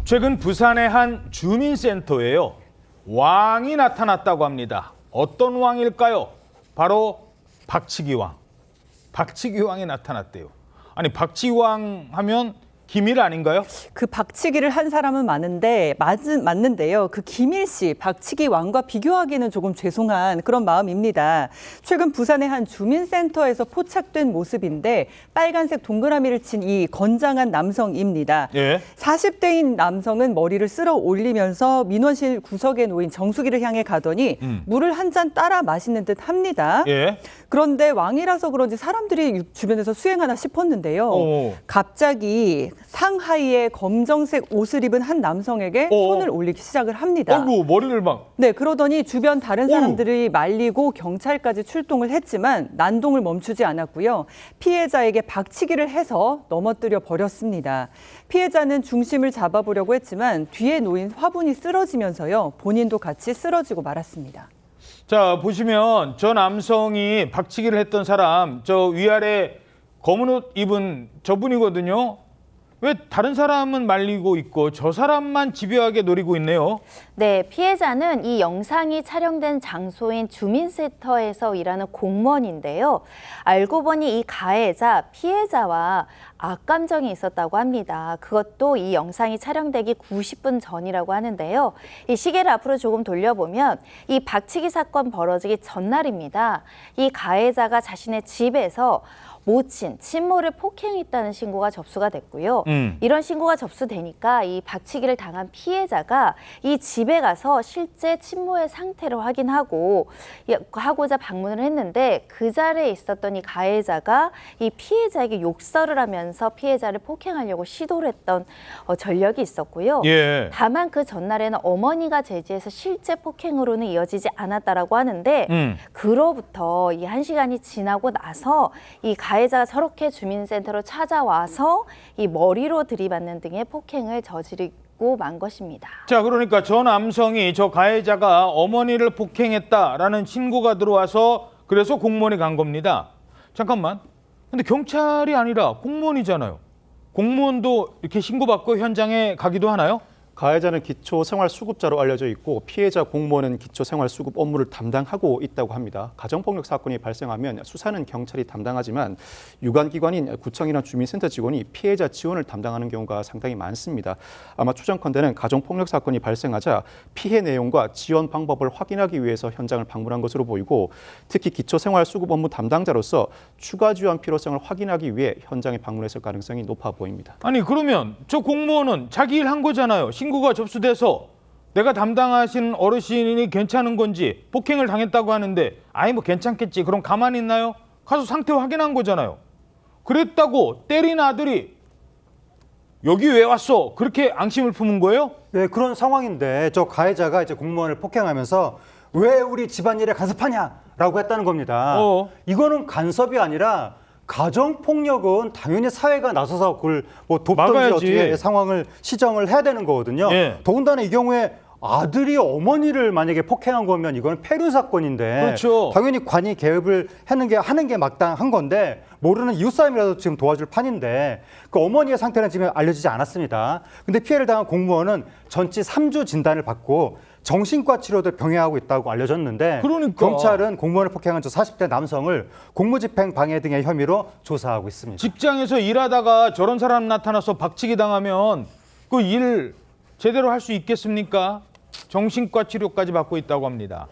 최근 부산의 한 주민센터에요. 왕이 나타났다고 합니다. 어떤 왕일까요? 바로 박치기왕. 박치기왕이 나타났대요. 아니 박치기왕 하면 기밀 아닌가요? 그 박치기를 한 사람은 맞는데요. 그 김일 씨, 박치기 왕과 비교하기는 조금 죄송한 그런 마음입니다. 최근 부산의 한 주민센터에서 포착된 모습인데 빨간색 동그라미를 친 이 건장한 남성입니다. 예. 40대인 남성은 머리를 쓸어 올리면서 민원실 구석에 놓인 정수기를 향해 가더니 물을 한 잔 따라 마시는 듯 합니다. 예. 그런데 왕이라서 그런지 사람들이 주변에서 수행하나 싶었는데요. 갑자기 상하이에 검정색 옷을 입은 한 남성에게 손을 올리기 시작을 합니다. 아이고 머리를 막. 네, 그러더니 주변 다른 사람들이 말리고 경찰까지 출동을 했지만 난동을 멈추지 않았고요. 피해자에게 박치기를 해서 넘어뜨려 버렸습니다. 피해자는 중심을 잡아보려고 했지만 뒤에 놓인 화분이 쓰러지면서요. 본인도 같이 쓰러지고 말았습니다. 자 보시면 저 남성이 박치기를 했던 사람 저 위아래 검은 옷 입은 저분이거든요. 왜 다른 사람은 말리고 있고 저 사람만 집요하게 노리고 있네요. 네, 피해자는 이 영상이 촬영된 장소인 주민센터에서 일하는 공무원인데요. 알고 보니 이 가해자, 피해자와 악감정이 있었다고 합니다. 그것도 이 영상이 촬영되기 90분 전이라고 하는데요. 이 시계를 앞으로 조금 돌려보면 이 박치기 사건 벌어지기 전날입니다. 이 가해자가 자신의 집에서 모친, 친모를 폭행했다는 신고가 접수가 됐고요. 이런 신고가 접수되니까 이 박치기를 당한 피해자가 이 집에 가서 실제 친모의 상태를 하고자 방문을 했는데 그 자리에 있었던 이 가해자가 이 피해자에게 욕설을 하면서 피해자를 폭행하려고 시도를 했던 전력이 있었고요. 예. 다만 그 전날에는 어머니가 제지해서 실제 폭행으로는 이어지지 않았다라고 하는데 그로부터 이 1시간이 지나고 나서 이 가해자가 저렇게 주민센터로 찾아와서 이 머리로 들이받는 등의 폭행을 저지르고 만 것입니다. 자 그러니까 저 남성이 저 가해자가 어머니를 폭행했다라는 신고가 들어와서 그래서 공무원이 간 겁니다. 잠깐만. 근데 경찰이 아니라 공무원이잖아요. 공무원도 이렇게 신고받고 현장에 가기도 하나요? 가해자는 기초생활수급자로 알려져 있고 피해자 공무원은 기초생활수급 업무를 담당하고 있다고 합니다. 가정폭력 사건이 발생하면 수사는 경찰이 담당하지만 유관기관인 구청이나 주민센터 직원이 피해자 지원을 담당하는 경우가 상당히 많습니다. 아마 추정컨대는 가정폭력 사건이 발생하자 피해 내용과 지원 방법을 확인하기 위해서 현장을 방문한 것으로 보이고 특히 기초생활수급 업무 담당자로서 추가 지원 필요성을 확인하기 위해 현장에 방문했을 가능성이 높아 보입니다. 아니 그러면 저 공무원은 자기 일 한 거잖아요. 신고가 접수돼서 내가 담당하신 어르신이 괜찮은 건지 폭행을 당했다고 하는데 아이 뭐 괜찮겠지 그럼 가만히 있나요? 가서 상태 확인한 거잖아요. 그랬다고 때린 아들이 여기 왜 왔어? 그렇게 앙심을 품은 거예요? 네, 그런 상황인데 저 가해자가 이제 공무원을 폭행하면서 왜 우리 집안일에 간섭하냐라고 했다는 겁니다. 이거는 간섭이 아니라 가정폭력은 당연히 사회가 나서서 그걸 뭐 돕든지 어떻게 상황을 시정을 해야 되는 거거든요. 예. 더군다나 이 경우에 아들이 어머니를 만약에 폭행한 거면 이건 폐륜 사건인데 그렇죠. 당연히 관이 개입을 하는 게 마땅한 건데 모르는 이웃사람이라도 지금 도와줄 판인데 그 어머니의 상태는 지금 알려지지 않았습니다. 근데 피해를 당한 공무원은 전치 3주 진단을 받고 정신과 치료도 병행하고 있다고 알려졌는데 그러니까. 경찰은 공무원을 폭행한 저 40대 남성을 공무집행 방해 등의 혐의로 조사하고 있습니다. 직장에서 일하다가 저런 사람 나타나서 박치기 당하면 그 일 제대로 할 수 있겠습니까? 정신과 치료까지 받고 있다고 합니다.